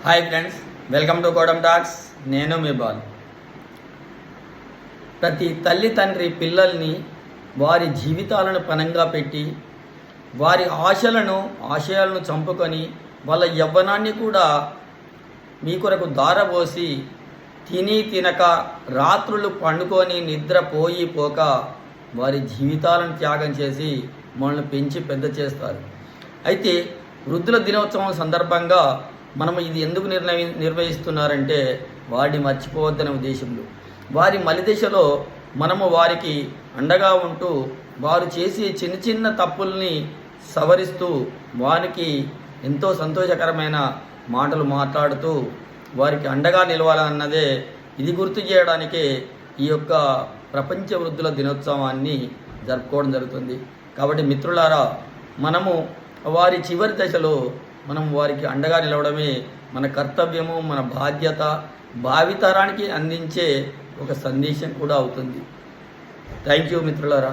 Hi friends, welcome to కోడమ్ talks. నేను మీ బాల్. ప్రతి తల్లి తండ్రి పిల్లల్ని వారి జీవితాలను పణంగా పెట్టి వారి ఆశయాలను చంపుకొని వాళ్ళ యవ్వనాన్ని కూడా మీ కొరకు దారబోసి తినక రాత్రులు పండుకొని నిద్రపోయి పోక వారి జీవితాలను త్యాగం చేసి మనల్ని పెంచి పెద్ద చేస్తారు. అయితే వృద్ధుల దినోత్సవం సందర్భంగా మనము ఇది ఎందుకు నిర్వహిస్తున్నారంటే వారిని మర్చిపోవద్దనే ఉద్దేశంలో, వారి మలిదశలో మనము వారికి అండగా ఉంటూ వారు చేసే చిన్న చిన్న తప్పుల్ని సవరిస్తూ వారికి ఎంతో సంతోషకరమైన మాటలు మాట్లాడుతూ వారికి అండగా నిలవాలన్నదే ఇది గుర్తు చేయడానికే ఈ యొక్క ప్రపంచ వృద్ధుల దినోత్సవాన్ని జరుపుకోవడం జరుగుతుంది. కాబట్టి మిత్రులారా, మనము వారి చివరి దశలో మనం వారికి అండగా నిలవడమే మన కర్తవ్యము, మన బాధ్యత, భావితరానికి అందించే ఒక సందేశం కూడా అవుతుంది. థ్యాంక్ యూ మిత్రులారా.